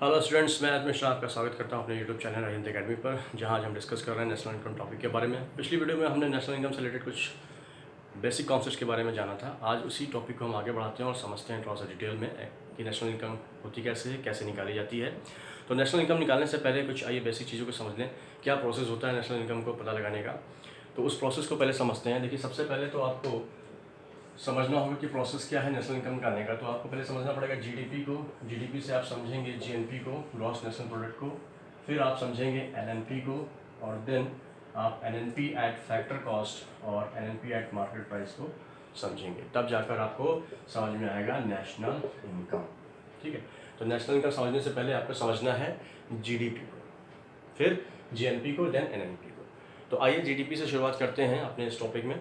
Hello students, मैं आज मिश्रा आपका स्वागत करता हूं अपने यूट्यूब चैनल राजेंद्र अकेडमी पर, जहां आज हम डिस्कस कर रहे हैं नेशनल इनकम टॉपिक के बारे में। पिछली वीडियो में हमने नेशनल इनकम से रिलेटेड कुछ बेसिक कॉन्सेप्ट्स के बारे में जाना था। आज उसी टॉपिक को हम आगे बढ़ाते हैं और समझते हैं थोड़ा सा डिटेल में कि नेशनल इनकम होती कैसे है, कैसे निकाली जाती है। तो नेशनल इनकम निकालने से पहले कुछ आइए बेसिक चीज़ों को समझ लें। क्या प्रोसेस होता है नेशनल इनकम को पता लगाने का, तो उस प्रोसेस को पहले समझते हैं। देखिए, सबसे पहले तो आपको समझना होगा कि प्रोसेस क्या है नेशनल इनकम निकालने का। तो आपको पहले समझना पड़ेगा जीडीपी को। जीडीपी से आप समझेंगे जीएनपी को, ग्रॉस नेशनल प्रोडक्ट को। फिर आप समझेंगे एनएनपी को, और देन आप एनएनपी एट फैक्टर कॉस्ट और एनएनपी एट मार्केट प्राइस को समझेंगे। तब जाकर आपको समझ में आएगा नेशनल इनकम। ठीक है, तो नेशनल इनकम समझने से पहले आपको समझना है जीडीपी को, फिर जीएनपी को, देन एनएनपी को। तो आइए जीडीपी से शुरुआत करते हैं अपने इस टॉपिक में।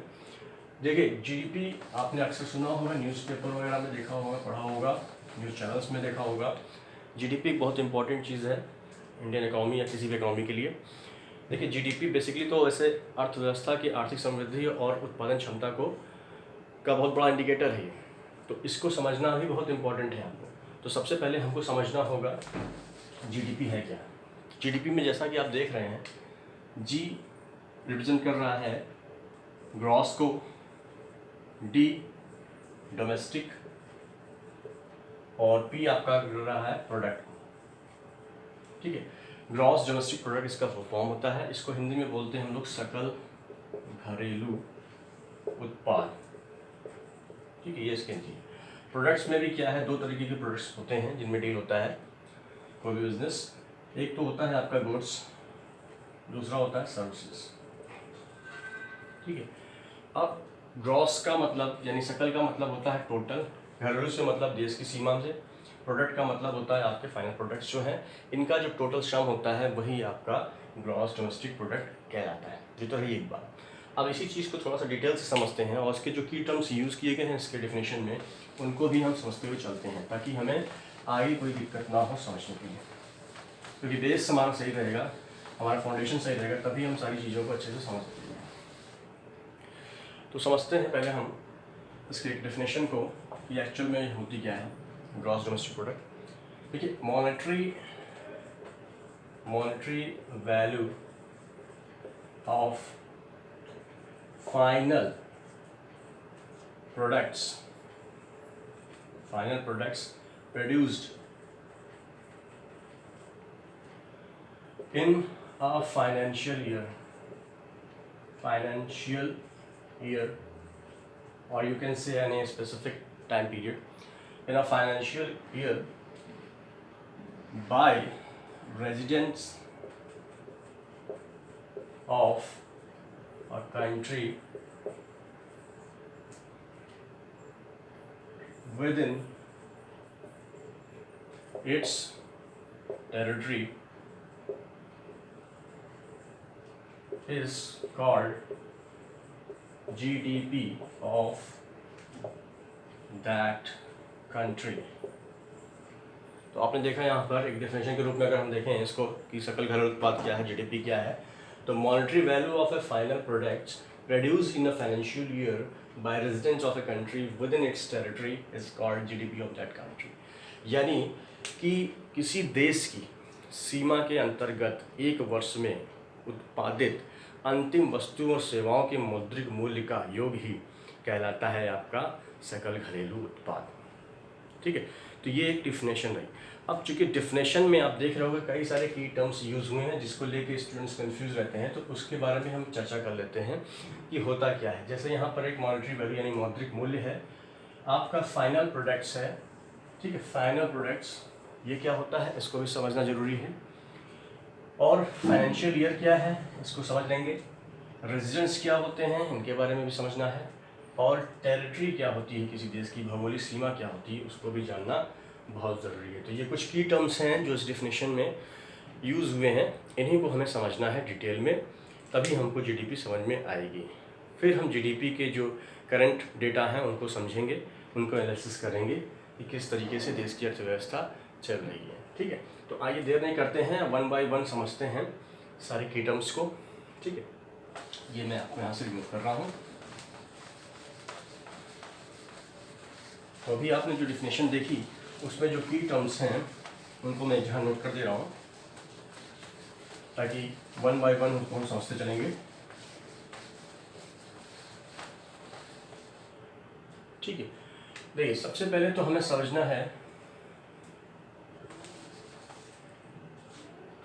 देखिए, जीडीपी आपने अक्सर सुना होगा, न्यूज़पेपर वगैरह में देखा होगा, पढ़ा होगा, न्यूज़ चैनल्स में देखा होगा। जीडीपी एक बहुत इंपॉर्टेंट चीज़ है इंडियन इकोनॉमी या किसी भी इकोनॉमी के लिए। देखिए, जीडीपी बेसिकली तो वैसे अर्थव्यवस्था की आर्थिक समृद्धि और उत्पादन क्षमता का बहुत बड़ा इंडिकेटर है। तो इसको समझना भी बहुत इंपॉर्टेंट है आपको। तो सबसे पहले हमको समझना होगा जीडीपी है क्या। जीडीपी में जैसा कि आप देख रहे हैं, जी रिप्रेजेंट कर रहा है ग्रॉस को, डी डोमेस्टिक, और पी आपका कर रहा है प्रोडक्ट को। ठीक है, ग्रॉस डोमेस्टिक प्रोडक्ट इसका फॉर्म होता है। इसको हिंदी में बोलते हैं हम लोग सकल घरेलू उत्पाद। ठीक है, ये इसके जी प्रोडक्ट्स में भी क्या है, दो तरीके के प्रोडक्ट्स होते हैं जिनमें डील होता है कोई भी बिजनेस। एक तो होता है आपका गुड्स, दूसरा होता है सर्विसेज। ठीक है, अब ग्रॉस का मतलब यानी सकल का मतलब होता है टोटल, घरेलू से मतलब देश की सीमा से, प्रोडक्ट का मतलब होता है आपके फाइनल प्रोडक्ट्स जो हैं, इनका जो टोटल सम होता है वही आपका ग्रॉस डोमेस्टिक प्रोडक्ट कहलाता है। ये तो है एक बात। अब इसी चीज़ को थोड़ा सा डिटेल से समझते हैं और उसके जो की टर्म्स यूज़ किए गए हैं इसके डेफिनेशन में, उनको भी हम समझते हुए चलते हैं ताकि हमें आगे कोई दिक्कत ना हो समझने के लिए। क्योंकि बेस हमारा सही रहेगा, हमारा फाउंडेशन सही रहेगा, तभी हम सारी चीज़ों को अच्छे से समझ सकते हैं। तो समझते हैं पहले हम इसके एक डेफिनेशन को कि एक्चुअल में होती क्या है ग्रॉस डोमेस्टिक प्रोडक्ट। देखिए, monetary value of final products produced in a financial year, or you can say any specific time period in a financial year by residents of a country within its territory is called GDP of that country। तो आपने देखा यहाँ पर एक definition के रूप में अगर हम देखें इसको कि सकल घरेलू उत्पाद क्या है, जीडीपी क्या है, तो monetary value of a final products produced in a financial year by residents of a country within its territory is called GDP of that country. यानी कि किसी देश की सीमा के अंतर्गत एक वर्ष में उत्पादित अंतिम वस्तुओं और सेवाओं के मौद्रिक मूल्य का योग ही कहलाता है आपका सकल घरेलू उत्पाद। ठीक है, तो ये एक डिफिनेशन रही। अब चूंकि डिफिनेशन में आप देख रहे होंगे कई सारे की टर्म्स यूज हुए हैं जिसको लेके स्टूडेंट्स कंफ्यूज रहते हैं, तो उसके बारे में हम चर्चा कर लेते हैं कि होता क्या है। जैसे यहाँ पर एक मॉनेटरी वैल्यू यानी मौद्रिक मूल्य है, आपका फाइनल प्रोडक्ट्स है। ठीक है, फाइनल प्रोडक्ट्स ये क्या होता है इसको भी समझना जरूरी है। और फाइनेंशियल ईयर क्या है इसको समझ लेंगे, रेजिडेंट्स क्या होते हैं इनके बारे में भी समझना है, और टेरिटरी क्या होती है किसी देश की भौगोलिक सीमा क्या होती है उसको भी जानना बहुत ज़रूरी है। तो ये कुछ की टर्म्स हैं जो इस डिफिनेशन में यूज़ हुए हैं, इन्हीं को हमें समझना है डिटेल में, तभी हमको जीडीपी समझ में आएगी। फिर हम जीडीपी के जो करंट डेटा हैं उनको समझेंगे, उनको एनालिसिस करेंगे कि किस तरीके से देश की अर्थव्यवस्था चल रही है। ठीक है, तो आइए देर नहीं करते हैं, वन बाय वन समझते हैं सारे की टर्म्स को। ठीक है, ये मैं आपको यहाँ से रिमूव कर रहा हूँ। तो अभी आपने जो डिफिनेशन देखी उसमें जो की टर्म्स हैं उनको मैं जहाँ नोट कर दे रहा हूँ ताकि वन बाय वन उनको हम समझते चलेंगे। ठीक है, देखिए सबसे पहले तो हमें समझना है,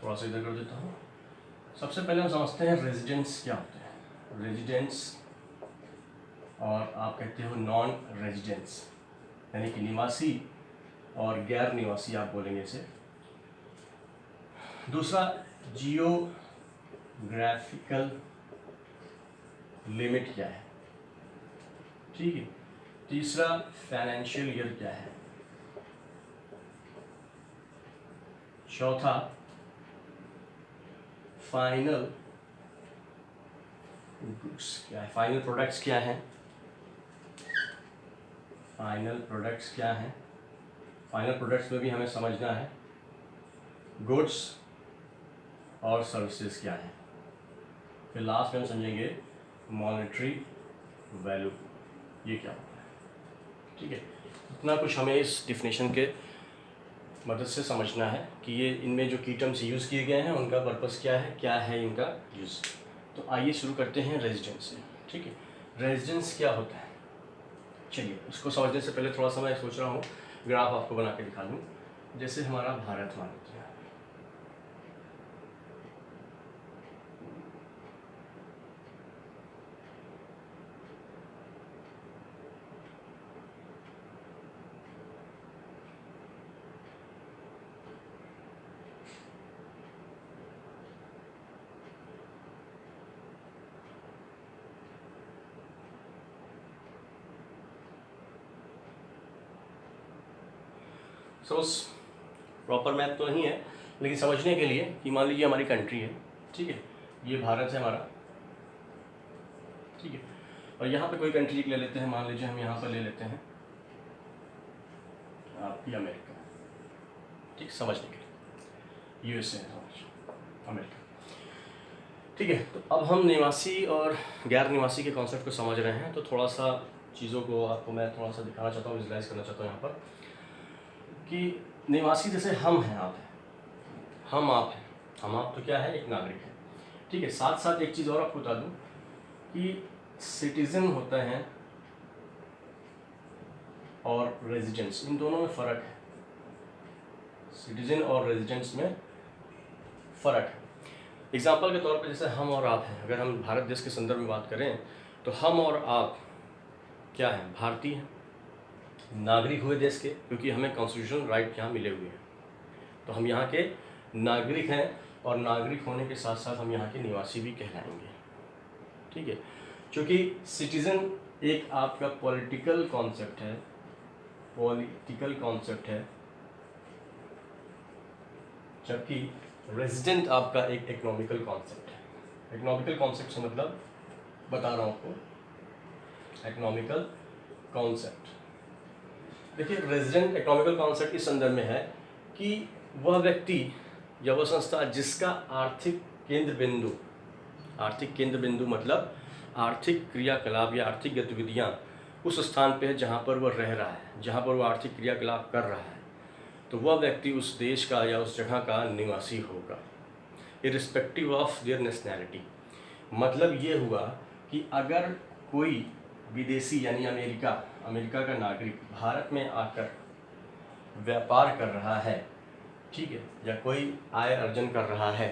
थोड़ा सा इधर कर देता हूँ। सबसे पहले हम समझते हैं रेजिडेंस क्या होते हैं। रेजिडेंस और आप कहते हो नॉन रेजिडेंस, यानी कि निवासी और गैर निवासी आप बोलेंगे इसे। दूसरा जियोग्राफिकल लिमिट क्या है, ठीक है। तीसरा फाइनेंशियल ईयर क्या है। चौथा फाइनल गुड्स क्या है, फाइनल प्रोडक्ट्स क्या हैं। फाइनल प्रोडक्ट्स क्या हैं, फाइनल प्रोडक्ट्स में भी हमें समझना है गुड्स और सर्विसेज क्या है। फिर लास्ट में हम समझेंगे मॉनेटरी वैल्यू ये क्या होता है। ठीक है, इतना कुछ हमें इस डिफिनेशन के मदद से समझना है कि ये इनमें जो की टर्म्स यूज़ किए गए हैं उनका पर्पस क्या है इनका यूज़। तो आइए शुरू करते हैं रेजिडेंस से। ठीक है, रेजिडेंस क्या होता है, चलिए उसको समझने से पहले थोड़ा सा मैं सोच रहा हूँ ग्राफ आपको बना के दिखा दूँ। जैसे हमारा भारत मान लीजिए, सपोज प्रॉपर मैप तो नहीं है लेकिन समझने के लिए कि मान लीजिए हमारी कंट्री है, ठीक है, ये भारत है हमारा, ठीक है, और यहाँ पे कोई कंट्री ले लेते हैं, मान लीजिए हम यहाँ पर ले लेते हैं आपकी अमेरिका, ठीक, समझने के लिए यूएसए है अमेरिका। ठीक है, तो अब हम निवासी और गैर निवासी के कॉन्सेप्ट को समझ रहे हैं, तो थोड़ा सा चीज़ों को आपको मैं थोड़ा सा दिखाना चाहता हूँ, विजुलाइज करना चाहता हूँ यहाँ पर कि निवासी जैसे हम हैं, आप हैं, हम आप हैं, हम आप तो क्या है, एक नागरिक है। ठीक है, साथ साथ एक चीज़ और आपको बता दूँ कि सिटीजन होता है और रेजिडेंट्स, इन दोनों में फ़र्क है। सिटीजन और रेजिडेंट्स में फ़र्क है। एग्जाम्पल के तौर पर जैसे हम और आप हैं, अगर हम भारत देश के संदर्भ में बात करें तो हम और आप क्या हैं, भारतीय हैं, नागरिक हुए देश के, क्योंकि हमें कॉन्स्टिट्यूशनल राइट यहाँ मिले हुए हैं, तो हम यहाँ के नागरिक हैं और नागरिक होने के साथ साथ हम यहाँ के निवासी भी कहलाएंगे। ठीक है, क्योंकि सिटीज़न एक आपका पॉलिटिकल कॉन्सेप्ट है, पॉलिटिकल कॉन्सेप्ट है, जबकि रेजिडेंट आपका एक इकोनॉमिकल कॉन्सेप्ट है। इकोनॉमिकल कॉन्सेप्ट से मतलब बता रहा हूँ आपको, इकोनॉमिकल कॉन्सेप्ट। देखिए, रेजिडेंट इकोनॉमिकल कॉन्सेप्ट इस संदर्भ में है कि वह व्यक्ति या वह संस्था जिसका आर्थिक केंद्र बिंदु मतलब आर्थिक क्रियाकलाप या आर्थिक गतिविधियाँ उस स्थान पे है जहाँ पर वह रह रहा है, जहाँ पर वह आर्थिक क्रियाकलाप कर रहा है, तो वह व्यक्ति उस देश का या उस जगह का निवासी होगा, इर्रिस्पेक्टिव ऑफ देयर नेशनैलिटी। मतलब ये हुआ कि अगर कोई विदेशी यानी अमेरिका का नागरिक भारत में आकर व्यापार कर रहा है, ठीक है, या कोई आय अर्जन कर रहा है,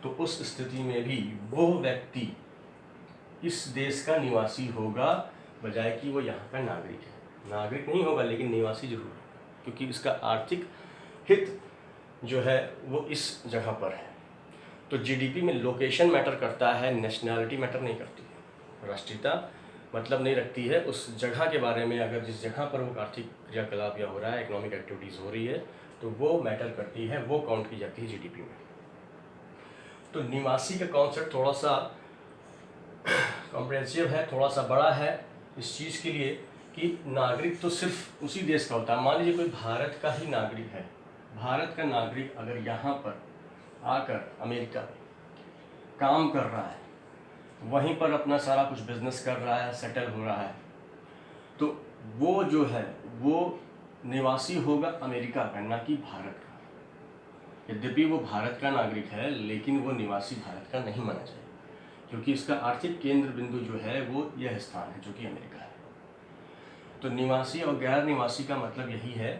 तो उस स्थिति में भी वो व्यक्ति इस देश का निवासी होगा, बजाय कि वो यहाँ का नागरिक है। नागरिक नहीं होगा लेकिन निवासी जरूर है, क्योंकि इसका आर्थिक हित जो है वो इस जगह पर है। तो जीडीपी में लोकेशन मैटर करता है, नेशनैलिटी मैटर नहीं करती है। राष्ट्रीयता मतलब नहीं रखती है उस जगह के बारे में। अगर जिस जगह पर वो आर्थिक क्रियाकलाप या हो रहा है, इकोनॉमिक एक्टिविटीज़ हो रही है, तो वो मैटर करती है, वो काउंट की जाती है जीडीपी में। तो निवासी का कॉन्सेप्ट थोड़ा सा कॉम्प्रिहेंसिव है, थोड़ा सा बड़ा है इस चीज़ के लिए कि नागरिक तो सिर्फ उसी देश का होता है। मान लीजिए कोई भारत का ही नागरिक है, भारत का नागरिक अगर यहाँ पर आकर अमेरिका काम कर रहा है, वहीं पर अपना सारा कुछ बिजनेस कर रहा है, सेटल हो रहा है, तो वो जो है वो निवासी होगा अमेरिका का, ना कि भारत का। यद्यपि वो भारत का नागरिक है लेकिन वो निवासी भारत का नहीं माना जाएगा, क्योंकि इसका आर्थिक केंद्र बिंदु जो है वो यह स्थान है जो कि अमेरिका है। तो निवासी और गैर निवासी का मतलब यही है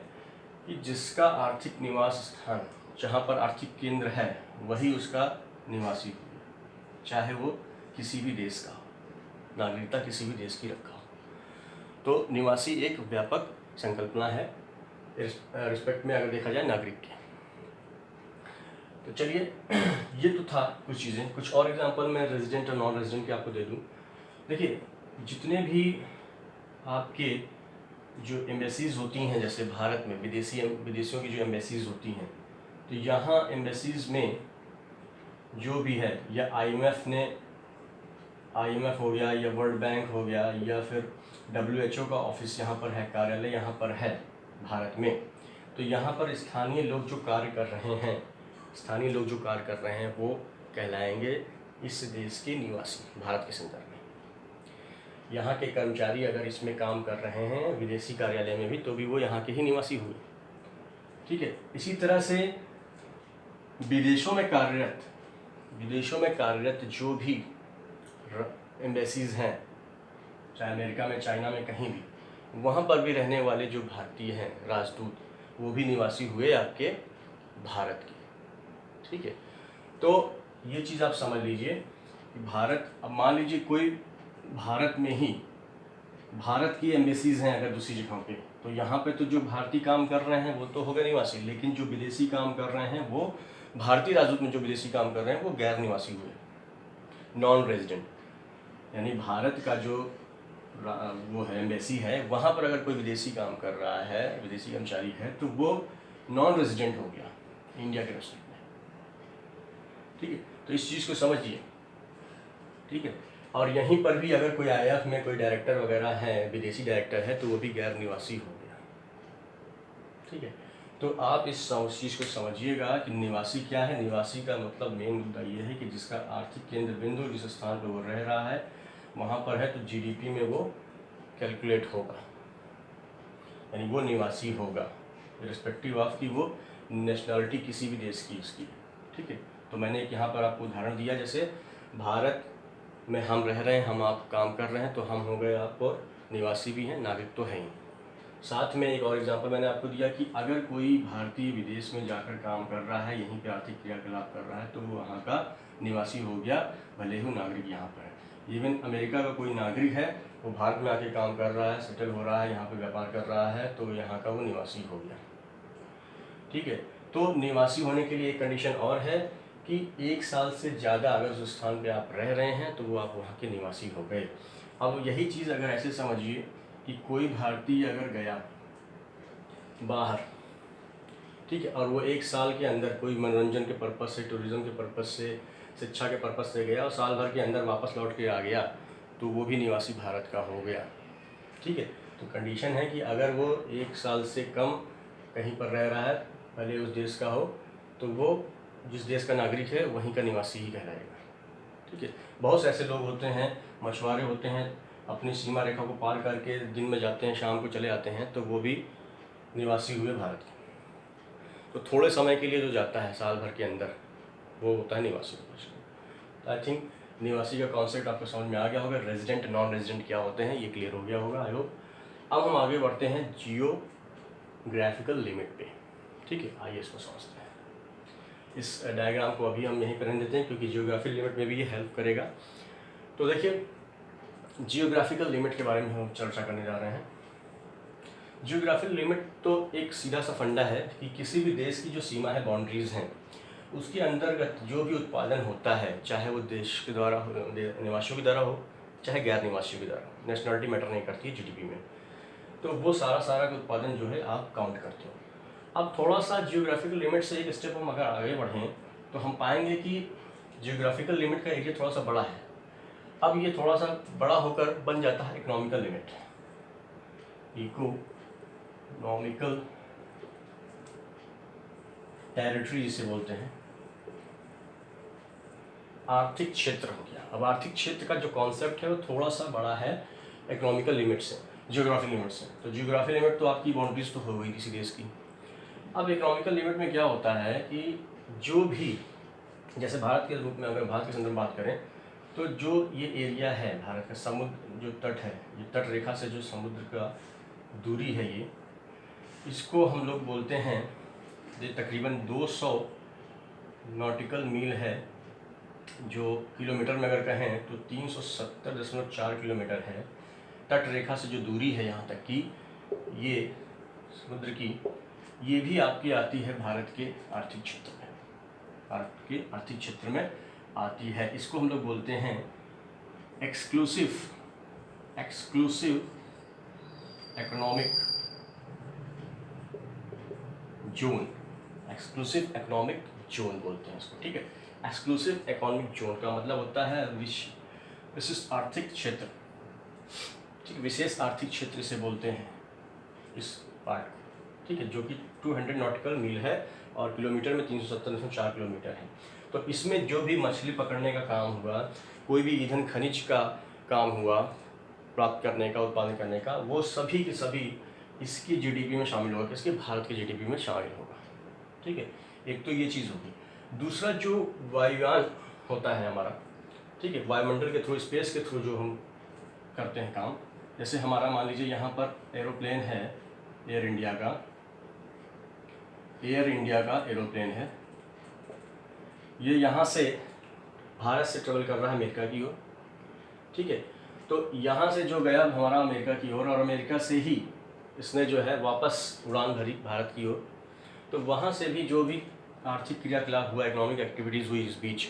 कि जिसका आर्थिक निवास स्थान जहाँ पर आर्थिक केंद्र है वही उसका निवासी हो, चाहे वो किसी भी देश का हो, नागरिकता किसी भी देश की रखा हो। तो निवासी एक व्यापक संकल्पना है रिस्पेक्ट में अगर देखा जाए नागरिक के। तो चलिए ये तो था कुछ चीज़ें। कुछ और एग्जांपल मैं रेजिडेंट और नॉन रेजिडेंट के आपको दे दूं। देखिए जितने भी आपके जो एम्बेसीज़ होती हैं जैसे भारत में विदेशियों की जो एम्बेसीज़ होती हैं, तो यहाँ एम्बेसीज़ में जो भी है या आईएमएफ हो गया या वर्ल्ड बैंक हो गया या फिर WHO का ऑफिस यहाँ पर है, कार्यालय यहाँ पर है भारत में। तो यहाँ पर स्थानीय लोग जो कार्य कर रहे हैं वो कहलाएंगे इस देश के निवासी भारत के संदर्भ में। यहाँ के कर्मचारी अगर इसमें काम कर रहे हैं विदेशी कार्यालय में भी तो भी वो यहाँ के ही निवासी हुए। ठीक है। इसी तरह से विदेशों में कार्यरत जो भी एम्बेसीज़ हैं, चाहे अमेरिका में, चाइना में, कहीं भी, वहाँ पर भी रहने वाले जो भारतीय हैं राजदूत वो भी निवासी हुए आपके भारत के। ठीक है। तो ये चीज़ आप समझ लीजिए कि भारत, अब मान लीजिए कोई भारत में ही भारत की एम्बेसीज़ हैं अगर दूसरी जगहों पे, तो यहाँ पे तो जो भारतीय काम कर रहे हैं वो तो हो गए निवासी, लेकिन जो विदेशी काम कर रहे हैं वो भारतीय राजदूत में जो विदेशी काम कर रहे हैं वो गैर निवासी हुए, नॉन रेजिडेंट। यानी भारत का जो वो है एम्बेसी है वहाँ पर अगर कोई विदेशी काम कर रहा है, विदेशी कर्मचारी है, तो वो नॉन रेजिडेंट हो गया इंडिया के रेस्पेक्ट में। ठीक है। तो इस चीज़ को समझिए। ठीक है। और यहीं पर भी अगर कोई IAF में कोई डायरेक्टर वगैरह है, विदेशी डायरेक्टर है, तो वो भी गैर निवासी हो गया। ठीक है। तो आप इस चीज़ को समझिएगा कि निवासी क्या है। निवासी का मतलब मेन मुद्दा ये है कि जिसका आर्थिक केंद्र बिंदु जिस स्थान पर वो रह रहा है वहाँ पर है, तो GDP में वो कैलकुलेट होगा, यानी वो निवासी होगा रिस्पेक्टिव ऑफ कि वो नेशनलिटी किसी भी देश की उसकी। ठीक है। तो मैंने एक यहाँ पर आपको उदाहरण दिया, जैसे भारत में हम रह रहे हैं, हम आप काम कर रहे हैं, तो हम हो गए आप और निवासी भी हैं, नागरिक तो हैं ही। साथ में एक और एग्जांपल मैंने आपको दिया कि अगर कोई भारतीय विदेश में जाकर काम कर रहा है, यहीं पे आर्थिक क्रियाकलाप कर रहा है, तो वो वहाँ का निवासी हो गया, भले ही नागरिक यहाँ पर है। इवन अमेरिका का कोई नागरिक है, वो भारत में आके काम कर रहा है, सेटल हो रहा है, यहाँ पे व्यापार कर रहा है, तो यहाँ का वो निवासी हो गया। ठीक है। तो निवासी होने के लिए एक कंडीशन और है कि 1 साल से ज़्यादा अगर उस स्थान पे आप रह रहे हैं तो वो आप वहाँ के निवासी हो गए। अब यही चीज़ अगर ऐसे समझिए कि कोई भारतीय अगर गया बाहर, ठीक है, और वो 1 साल के अंदर कोई मनोरंजन के पर्पज़ से, टूरिज़्म के पर्पज़ से, शिक्षा के पर्पज़ से गया और साल भर के अंदर वापस लौट के आ गया, तो वो भी निवासी भारत का हो गया। ठीक है। तो कंडीशन है कि अगर वो 1 साल से कम कहीं पर रह रहा है, भले उस देश का हो, तो वो जिस देश का नागरिक है वहीं का निवासी ही कहलाएगा। ठीक है। बहुत से ऐसे लोग होते हैं, मछुआरे होते हैं, अपनी सीमा रेखा को पार करके दिन में जाते हैं, शाम को चले आते हैं, तो वो भी निवासी हुए भारत के। तो थोड़े समय के लिए जो जाता है साल भर के अंदर, वो होता है निवासी। तो आई थिंक निवासी का कॉन्सेप्ट आपको समझ में आ गया होगा। रेजिडेंट, नॉन रेजिडेंट क्या होते हैं ये क्लियर हो गया होगा, आई होप। अब हम आगे बढ़ते हैं जियोग्राफिकल लिमिट पे। ठीक है। आइए इसको समझते हैं। इस डायग्राम को अभी हम यहीं पर रहने देते हैं क्योंकि जियोग्राफिकल लिमिट में भी ये हेल्प करेगा। तो देखिए जियोग्राफिकल लिमिट के बारे में हम चर्चा करने जा रहे हैं। जियोग्राफिकल लिमिट तो एक सीधा सा फंडा है कि किसी भी देश की जो सीमा है, बाउंड्रीज़ हैं, उसके अंतर्गत जो भी उत्पादन होता है, चाहे वो देश के द्वारा हो, निवासियों के द्वारा हो, चाहे गैर निवासियों के द्वारा, नेशनलिटी मैटर नहीं करती है GDP में, तो वो सारा का उत्पादन जो है आप काउंट करते हो। अब थोड़ा सा जियोग्राफिकल लिमिट से एक स्टेप हम अगर आगे बढ़ें तो हम पाएंगे कि जियोग्राफिकल लिमिट का एरिया थोड़ा सा बड़ा है। अब ये थोड़ा सा बड़ा होकर बन जाता है इकोनॉमिकल लिमिट। इकोनॉमिकल टेरिटरी जिसे बोलते हैं, आर्थिक क्षेत्र हो गया। अब आर्थिक क्षेत्र का जो कॉन्सेप्ट है वो थोड़ा सा बड़ा है इकोनॉमिकल लिमिट से, जियोग्राफिक लिमिट से। तो जियोग्राफिक लिमिट तो आपकी बाउंड्रीज तो हो गई किसी देश की। अब इकोनॉमिकल लिमिट में क्या होता है कि जो भी, जैसे भारत के रूप में अगर भारत के संदर्भ में बात करें तो जो ये एरिया है भारत का, समुद्र जो तट है, ये तट रेखा से जो समुद्र का दूरी है, ये इसको हम लोग बोलते हैं, ये तकरीबन 200 नॉटिकल मील है, जो किलोमीटर में अगर कहें तो 370.4 किलोमीटर है। तट रेखा से जो दूरी है यहाँ तक की, ये समुद्र की, ये भी आपकी आती है भारत के आर्थिक क्षेत्र में, भारत के आर्थिक क्षेत्र में आती है। इसको हम लोग बोलते हैं exclusive economic zone, exclusive economic zone बोलते हैं इसको, ठीक है। एक्सक्लूसिव इकोनॉमिक जोन का मतलब होता है विशिष्ट आर्थिक क्षेत्र, ठीक है, विशेष आर्थिक क्षेत्र से बोलते हैं इस पार्ट, ठीक है, जो कि 200 नॉटिकल मील है और किलोमीटर में 370.4 किलोमीटर है। तो इसमें जो भी मछली पकड़ने का काम हुआ, कोई भी ईंधन खनिज का काम हुआ, प्राप्त करने का, उत्पादन करने का, वो सभी के सभी इसकी जीडीपी में शामिल होगा, किसके, भारत के जीडीपी में शामिल होगा, ठीक है। एक तो ये चीज़ होगी। दूसरा जो वायुयान होता है हमारा, ठीक है, वायुमंडल के थ्रू, स्पेस के थ्रू जो हम करते हैं काम, जैसे हमारा मान लीजिए यहाँ पर एरोप्लेन है, एयर इंडिया का एरोप्लेन है, ये यहाँ से भारत से ट्रेवल कर रहा है अमेरिका की ओर, ठीक है। तो यहाँ से जो गया हमारा अमेरिका की ओर, और अमेरिका से ही इसने जो है वापस उड़ान भरी भारत की ओर, तो वहाँ से भी जो भी आर्थिक क्रियाकलाप हुआ, इकोनॉमिक एक्टिविटीज़ हुई इस बीच,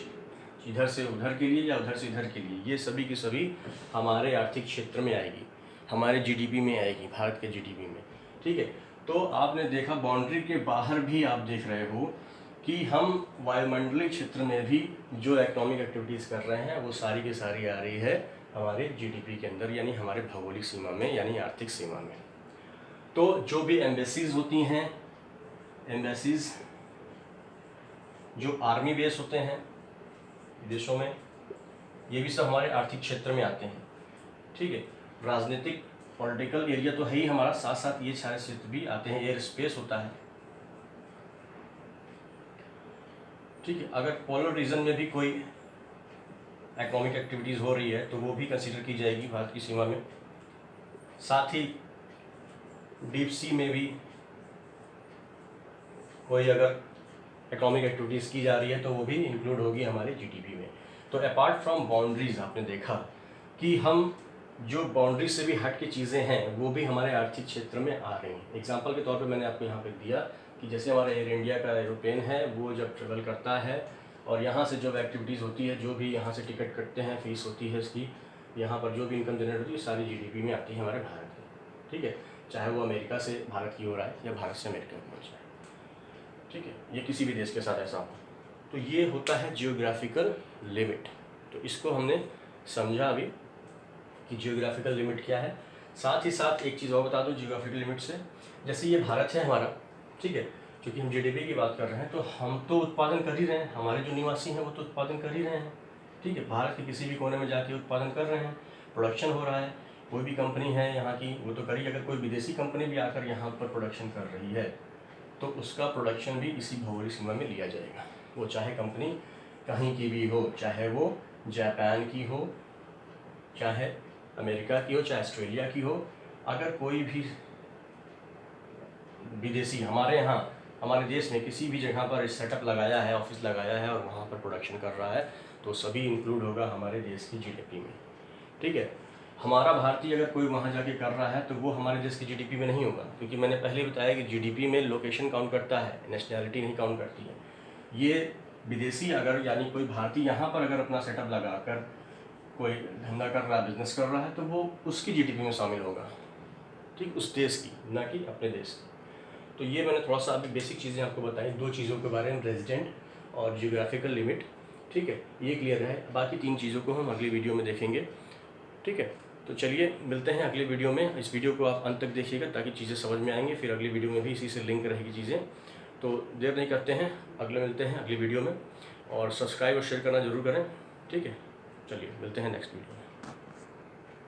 इधर से उधर के लिए या उधर से इधर के लिए, ये सभी की सभी हमारे आर्थिक क्षेत्र में आएगी, हमारे जीडीपी में आएगी, भारत के जीडीपी में, ठीक है। तो आपने देखा बाउंड्री के बाहर भी आप देख रहे हो कि हम वायुमंडलीय क्षेत्र में भी जो इकोनॉमिक एक्टिविटीज़ कर रहे हैं वो सारी की सारी आ रही है हमारे जीडीपी के अंदर, यानी हमारे भौगोलिक सीमा में, यानी आर्थिक सीमा में। तो जो भी एम्बेसीज होती हैं, एम्बेसीज जो आर्मी बेस होते हैं विदेशों में, ये भी सब हमारे आर्थिक क्षेत्र में आते हैं, ठीक है। राजनीतिक पॉलिटिकल एरिया तो है ही हमारा, साथ साथ ये सारे क्षेत्र भी आते हैं। एयर स्पेस होता है, ठीक है। अगर पोलर रीजन में भी कोई इकोनॉमिक एक्टिविटीज़ हो रही है तो वो भी कंसीडर की जाएगी भारत की सीमा में। साथ ही डीप सी में भी कोई अगर इकोनॉमिक एक्टिविटीज़ की जा रही है तो वो भी इंक्लूड होगी हमारे जीडीपी में। तो अपार्ट फ्रॉम बाउंड्रीज आपने देखा कि हम जो बाउंड्री से भी हट के चीज़ें हैं वो भी हमारे आर्थिक क्षेत्र में आ रही हैं। एग्जांपल के तौर पे मैंने आपको यहाँ पे दिया कि जैसे हमारा एयर इंडिया का एरोप्लेन है, वो जब ट्रेवल करता है और यहाँ से जो एक्टिविटीज़ होती है, जो भी यहाँ से टिकट कटते हैं, फीस होती है इसकी, यहाँ पर जो भी इनकम जनरेट होती है, सारी जीडीपी में आती है हमारे भारत की, ठीक है। चाहे वो अमेरिका से भारत की ओर आए या भारत से अमेरिका की ओर जाए, ठीक है, ये किसी भी देश के साथ ऐसा हो। तो ये होता है जियोग्राफिकल लिमिट। तो इसको हमने समझा अभी कि जियोग्राफिकल लिमिट क्या है। साथ ही साथ एक चीज़ और बता दूं जियोग्राफिकल लिमिट से, जैसे ये भारत है हमारा, ठीक है, क्योंकि हम जीडीपी की बात कर रहे हैं तो हम तो उत्पादन कर ही रहे हैं, हमारे जो निवासी हैं वो तो उत्पादन कर ही रहे हैं, ठीक है। भारत के किसी भी कोने में जाके उत्पादन कर रहे हैं, प्रोडक्शन हो रहा है। कोई भी कंपनी है यहाँ की वो तो करी, अगर कोई विदेशी कंपनी भी आकर यहाँ पर प्रोडक्शन कर रही है तो उसका प्रोडक्शन भी इसी भौगोलिक सीमा में लिया जाएगा। वो चाहे कंपनी कहीं की भी हो, चाहे वो जापान की हो, चाहे अमेरिका की हो, चाहे ऑस्ट्रेलिया की हो, अगर कोई भी विदेशी हमारे यहाँ हमारे देश में किसी भी जगह पर सेटअप लगाया है, ऑफिस लगाया है और वहाँ पर प्रोडक्शन कर रहा है तो सभी इंक्लूड होगा हमारे देश की जीडीपी में, ठीक है। हमारा भारतीय अगर कोई वहाँ जाके कर रहा है तो वो हमारे देश की जीडीपी में नहीं होगा, क्योंकि मैंने पहले बताया कि जीडीपी में लोकेशन काउंट करता है, नेशनैलिटी नहीं काउंट करती है। ये विदेशी अगर यानी कोई भारतीय यहाँ पर अगर अपना सेटअप लगा कर कोई धंधा कर रहा है, बिजनेस कर रहा है, तो वो उसकी जीडीपी में शामिल होगा, ठीक, उस देश की, ना कि अपने देश की। तो ये मैंने थोड़ा सा अभी बेसिक चीज़ें आपको बताई, दो चीज़ों के बारे में, रेजिडेंट और जियोग्राफिकल लिमिट, ठीक है, ये क्लियर है। बाकी तीन चीज़ों को हम अगली वीडियो में देखेंगे, ठीक है। तो चलिए मिलते हैं अगली वीडियो में। इस वीडियो को आप अंत तक देखिएगा ताकि चीज़ें समझ में आएंगी, फिर अगली वीडियो में भी इसी से लिंक रहेगी चीज़ें। तो देर नहीं करते हैं, अगले मिलते हैं अगली वीडियो में, और सब्सक्राइब और शेयर करना जरूर करें, ठीक है। चलिए मिलते हैं नेक्स्ट वीडियो में।